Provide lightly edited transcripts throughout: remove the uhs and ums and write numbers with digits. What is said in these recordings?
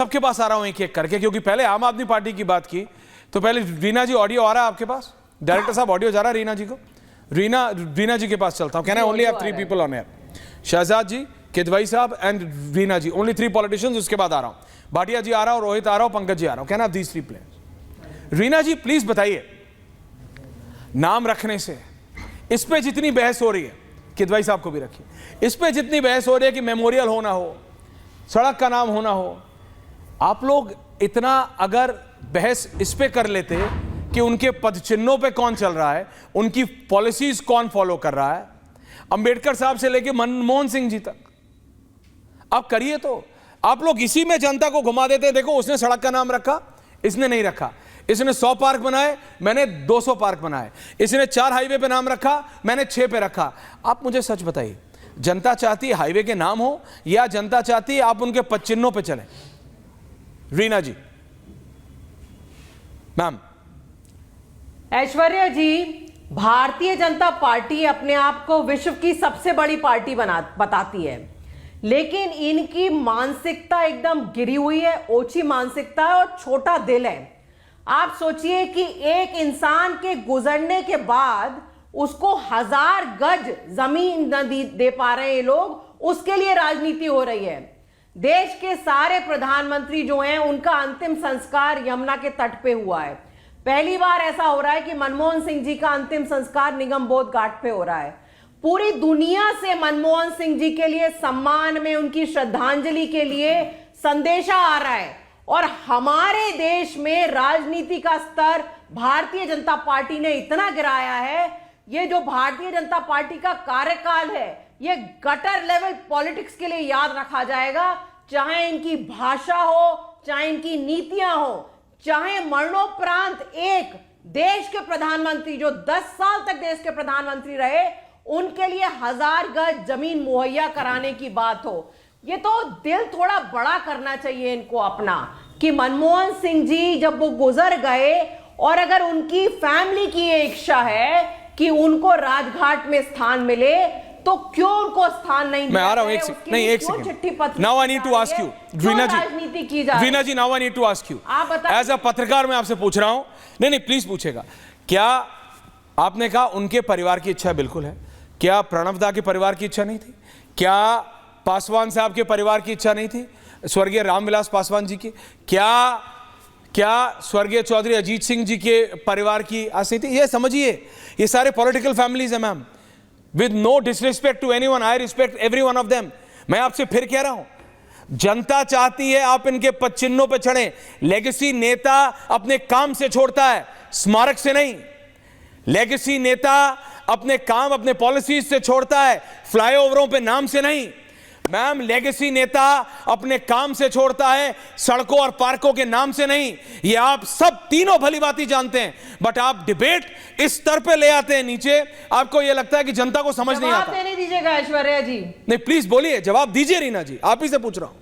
सबके पास आ रहा हूं एक एक करके, क्योंकि पहले आम आदमी पार्टी की बात की, तो पहले रीना जी ऑडियो आ रहा है आपके पास? डायरेक्टर साहब ऑडियो जा रहा है रीना जी को? रीना जी के पास चलता हूं। Can I only have 3 people on air? Shahzad ji, Kidwai साहब and Reena ji, only 3 politicians. उसके बाद आ रहा हूं, भाटिया जी आ रहा हूं, रोहित आ रहा हूं, पंकज जी आ रहा हूं। Can I have these 3 players? Reena ji please बताइए, नाम रखने से इस पे जितनी बहस हो रही है, किदवई साहब को भी रखिए, इस पे जितनी बहस हो रही है कि मेमोरियल होना हो, सड़क का नाम होना हो, आप लोग इतना अगर बहस इस पे कर लेते कि उनके पद चिन्हों पे कौन चल रहा है, उनकी पॉलिसीज कौन फॉलो कर रहा है, अंबेडकर साहब से लेके मनमोहन सिंह जी तक, आप करिए। तो आप लोग इसी में जनता को घुमा देते हैं। देखो उसने सड़क का नाम रखा, इसने नहीं रखा। इसने 100 पार्क बनाए, मैंने 200 पार्क बनाए। इसने 4 हाईवे पे नाम रखा, मैंने 6 पे रखा। आप मुझे सच बताइए, जनता चाहती है हाईवे के नाम हो या जनता चाहती है आप उनके पद चिन्हों पे चलें? रीना जी, मैम। ऐश्वर्या जी, भारतीय जनता पार्टी अपने आप को विश्व की सबसे बड़ी पार्टी बताती है, लेकिन इनकी मानसिकता एकदम गिरी हुई है, ओछी मानसिकता है और छोटा दिल है। आप सोचिए कि एक इंसान के गुजरने के बाद उसको 1000 गज जमीन न दे पा रहे हैं ये लोग, उसके लिए राजनीति हो रही है। देश के सारे प्रधानमंत्री जो हैं उनका अंतिम संस्कार यमुना के तट पे हुआ है। पहली बार ऐसा हो रहा है कि मनमोहन सिंह जी का अंतिम संस्कार निगमबोध घाट पे हो रहा है। पूरी दुनिया से मनमोहन सिंह जी के लिए सम्मान में, उनकी श्रद्धांजलि के लिए संदेशा आ रहा है। और हमारे देश में राजनीति का स्तर भारतीय जनता पार्टी ने इतना गिराया है, ये जो भारतीय जनता पार्टी का कार्यकाल है ये गटर लेवल पॉलिटिक्स के लिए याद रखा जाएगा। चाहे इनकी भाषा हो, चाहे इनकी नीतियां हो, चाहे मरणोपरांत एक देश के प्रधानमंत्री जो 10 साल तक देश के प्रधानमंत्री रहे, उनके लिए 1000 गज जमीन मुहैया कराने की बात हो। ये तो दिल थोड़ा बड़ा करना चाहिए इनको अपना, कि मनमोहन सिंह जी जब वो गुजर गए और अगर उनकी फैमिली की ये इच्छा है कि उनको राजघाट में स्थान मिले, तो क्यों उनको स्थान नहीं? मैं आ रहा हूं, एक second. Now I need to ask you Reena ji, राजनीति की जा Reena ji, now I need to ask you, आप बताइए। एज अ पत्रकार मैं आपसे पूछ रहा हूं। नहीं प्लीज पूछेगा। क्या आपने कहा उनके परिवार की इच्छा बिल्कुल है, क्या प्रणव दा के परिवार की इच्छा नहीं थी? क्या पासवान साहब के परिवार की इच्छा नहीं थी, स्वर्गीय रामविलास पासवान जी की? क्या स्वर्गीय चौधरी अजीत सिंह जी के परिवार की आस नहीं थी? ये समझिए, ये सारे पॉलिटिकल फैमिलीज है ma'am. With no disrespect to anyone, I respect every one of them. मैं आपसे फिर कह रहा हूं, जनता चाहती है आप इनके पद चिन्हों पे चढ़ें। लेगेसी नेता अपने काम से छोड़ता है, स्मारक से नहीं। लेगेसी नेता अपने काम, अपने पॉलिसीज से छोड़ता है, फ्लाईओवरों पे नाम से नहीं। मैम, लेगेसी नेता अपने काम से छोड़ता है, सड़कों और पार्कों के नाम से नहीं। ये आप सब तीनों भली बात ही जानते हैं, बट आप डिबेट इस स्तर पे ले आते हैं नीचे, आपको यह लगता है कि जनता को समझ नहीं आता। नहीं दीजिएगा ऐश्वर्या जी? नहीं प्लीज बोलिए, जवाब दीजिए रीना जी, आप ही से पूछ रहा हूं।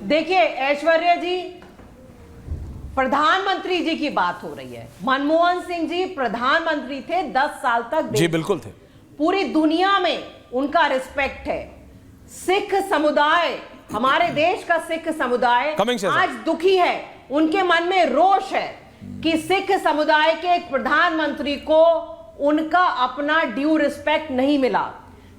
देखिए ऐश्वर्या जी, प्रधानमंत्री जी की बात हो रही है। मनमोहन सिंह जी प्रधानमंत्री थे 10 साल तक। जी बिल्कुल थे। पूरी दुनिया में उनका रिस्पेक्ट है। सिख समुदाय, हमारे देश का सिख समुदाय आज दुखी है। उनके मन में रोष है कि सिख समुदाय के एक प्रधानमंत्री को उनका अपना ड्यू रिस्पेक्ट नहीं मिला।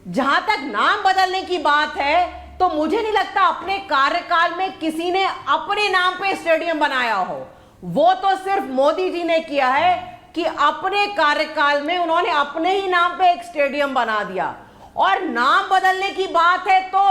जहां तक नाम बदलने की बात है, तो मुझे नहीं लगता अपने कार्यकाल में किसी ने अपने नाम पे स्टेडियम बनाया हो। वो तो सिर्फ मोदी जी ने किया है कि अपने कार्यकाल में उन्होंने अपने ही नाम पे एक स्टेडियम बना दिया। और नाम बदलने की बात है तो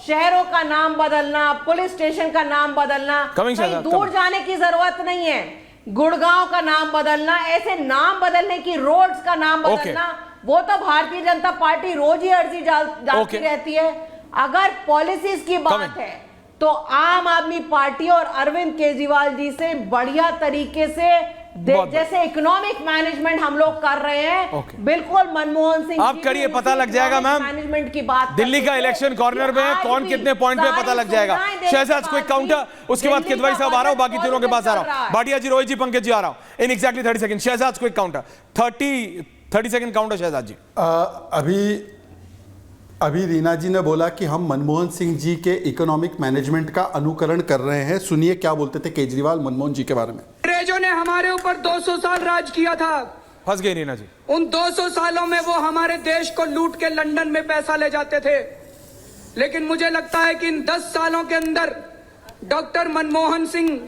शहरों का नाम बदलना, पुलिस स्टेशन का नाम बदलना, कहीं दूर जाने की जरूरत नहीं है। गुड़गांव का नाम बदलना, ऐसे नाम बदलने की, रोड्स का नाम बदलना, वो तो भारतीय जनता पार्टी रोज ही अर्जी डालती रहती है। अगर पॉलिसीज की बात है तो आम आदमी पार्टी और अरविंद केजरीवाल जी से बढ़िया तरीके से जैसे इकोनॉमिक मैनेजमेंट हम लोग कर रहे हैं, बिल्कुल मनमोहन सिंह आप करिए, पता लग जाएगा मैम। मैनेजमेंट की बात, दिल्ली का इलेक्शन कॉर्नर में है, कौन कितने पॉइंट पे पता लग जाएगा। शहजाद क्विक काउंटर, उसके बाद किदवई साहब आ रहा हूं, बाकी तीनों के पास आ रहा हूं। भाटिया जी, रोहित जी, पंकज जी आ रहा हूं in exactly 30 second. Shahzad quick counter, 30 second counter. Shahzad ji, अभी अभी रीना जी ने बोला कि हम मनमोहन सिंह जी के इकोनॉमिक मैनेजमेंट का अनुकरण कर रहे हैं। सुनिए क्या बोलते थे केजरीवाल मनमोहन जी के बारे में। अंग्रेजों ने हमारे ऊपर 200 साल राज किया था। फंस गई रीना जी। उन 200 सालों में वो हमारे देश को लूट के लंदन में पैसा ले जाते थे, लेकिन मुझे लगता है कि इन 10 सालों के अंदर डॉक्टर मनमोहन सिंह,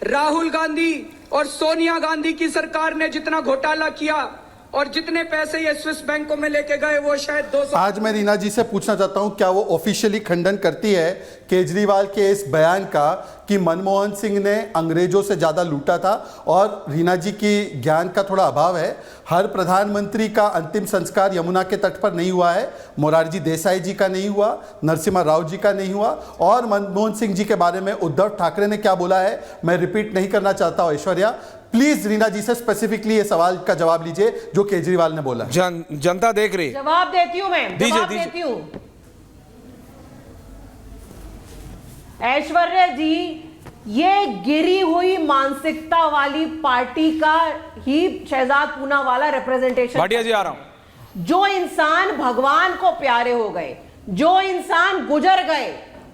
राहुल गांधी और सोनिया गांधी की सरकार ने जितना घोटाला किया और जितने पैसे ये स्विस बैंकों में लेके गए वो शायद 200। आज मैं रीना जी से पूछना चाहता हूं क्या वो ऑफिशियली खंडन करती है केजरीवाल के इस बयान का कि मनमोहन सिंह ने अंग्रेजों से ज्यादा लूटा था, और रीना जी की ज्ञान का थोड़ा अभाव है। हर प्रधानमंत्री का अंतिम संस्कार यमुना के तट पर नहीं हुआ है। मोरारजी देसाई जी का नहीं हुआ, नरसिम्हा राव जी का नहीं हुआ, और मनमोहन सिंह जी के बारे में उद्धव ठाकरे ने क्या बोला है मैं रिपीट नहीं करना चाहता हूं। ऐश्वर्या प्लीज रीना जी से स्पेसिफिकली ये सवाल का जवाब लीजिए जो केजरीवाल ने बोला। जनता देख रही। जवाब देती हूं मैं, जवाब देती हूं। ऐश्वर्या जी, ये गिरी हुई मानसिकता वाली पार्टी का ही शहजाद पूनावाला रिप्रेजेंटेशन। भाटिया जी आ रहा हूं। जो इंसान भगवान को प्यारे हो गए, जो इंसान गुजर गए,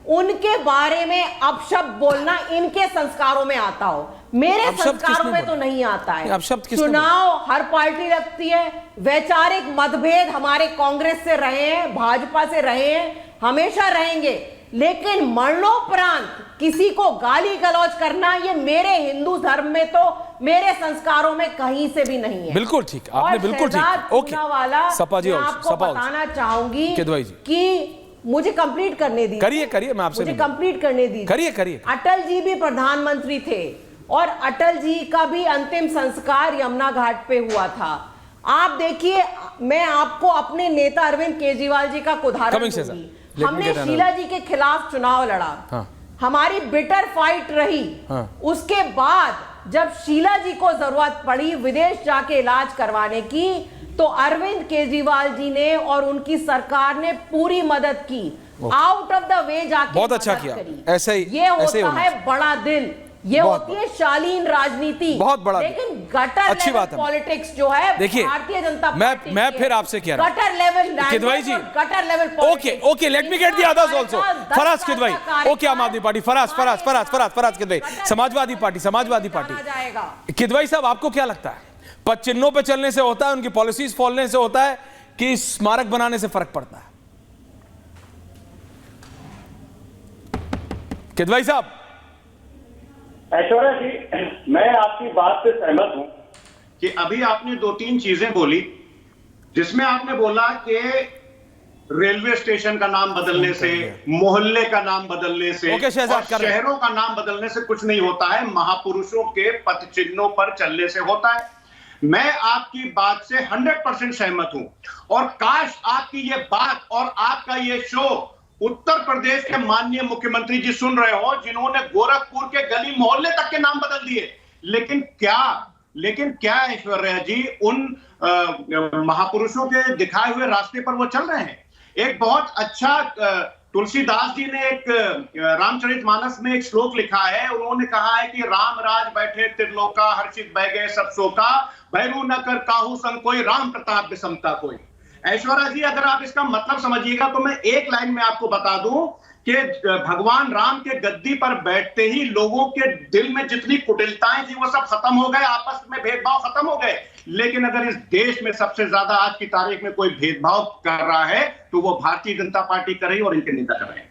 उनके बारे में अपशब्द बोलना इनके संस्कारों में आता हो, मेरे संस्कारों में तो नहीं आता है। चुनाव हर पार्टी रखती है, वैचारिक मतभेद हमारे कांग्रेस से रहे हैं, भाजपा से रहे हैं, हमेशा रहेंगे, लेकिन मरणोपरांत किसी को गाली गलौज करना ये मेरे हिंदू धर्म में तो मेरे संस्कारों में कहीं से भी नहीं है। बिल्कुल ठीक, आपने बिल्कुल ठीक। ओके सपा जी, आपको बताना चाहूंगी कि मुझे कंप्लीट करने दी। करिए मैं आपसे मुझे कंप्लीट करने दी। करिए। अटल जी भी प्रधानमंत्री थे और अटल जी का भी अंतिम संस्कार यमुना घाट पे हुआ था। आप देखिए, मैं आपको अपने नेता अरविंद केजरीवाल जी का उदाहरण दूंगी। हमने शीला जी के खिलाफ चुनाव लड़ा। हाँ। हमारी बिटर फाइट रही। हाँ। उसके बाद जब शीला जी को जरूरत पड़ी विदेश जाके इलाज करवाने की, तो अरविंद केजरीवाल जी ने और उनकी सरकार ने पूरी मदद की, आउट ऑफ द वे जाके। बहुत अच्छा किया। ऐसे ही ये होता है बड़ा दिल, ये होती है शालीन राजनीति, बहुत बड़ा। लेकिन गटर अच्छी बात है। पॉलिटिक्स जो है, देखिए भारतीय जनता पार्टी मैं फिर आपसे कह रहा हूं, gutter level Kidwai ji, gutter level. Okay let me get the others also. Faraz Kidwai, okay Aam Aadmi Party, Faraz Kidwai, Samajwadi Party. Kidwai साहब, आपको क्या लगता है पद चिन्हों पे चलने से होता है, उनकी पॉलिसीज फॉलोने से होता है, कि स्मारक बनाने से फर्क पड़ता है? किदवाई साहब। ऐश्वर्या जी, मैं आपकी बात से सहमत हूं कि अभी आपने 2-3 चीजें बोली, जिसमें आपने बोला कि रेलवे स्टेशन का नाम बदलने से, मोहल्ले का नाम बदलने से, और शहरों का नाम बदलने से कुछ नहीं होता है, महापुरुषों के पद चिन्हों पर चलने से होता है। मैं आपकी बात से 100% सहमत हूं, और काश आपकी ये बात और आपका ये शो उत्तर प्रदेश के माननीय मुख्यमंत्री जी सुन रहे हो, जिन्होंने गोरखपुर के गली मोहल्ले तक के नाम बदल दिए। लेकिन क्या ऐश्वर्या जी, उन महापुरुषों के दिखाए हुए रास्ते पर वो चल रहे हैं? एक बहुत अच्छा तुलसीदास जी ने एक रामचरितमानस में एक श्लोक लिखा है। उन्होंने कहा है कि राम राज बैठे त्रिलोका, हर्षित बह गए सब शोका, भैरू न कर काहू संग कोई, राम प्रताप बिसमता कोई। ऐश्वर्या जी, अगर आप इसका मतलब समझिएगा तो मैं एक लाइन में आपको बता दूं कि भगवान राम के गद्दी पर बैठते ही लोगों के दिल में जितनी कुटिलताएं थी वो सब खत्म हो गए, आपस में भेदभाव खत्म हो गए। लेकिन अगर इस देश में सबसे ज्यादा आज की तारीख में कोई भेदभाव कर रहा है तो वो भारतीय जनता पार्टी कर रही है और इनके नेता कर रहे हैं।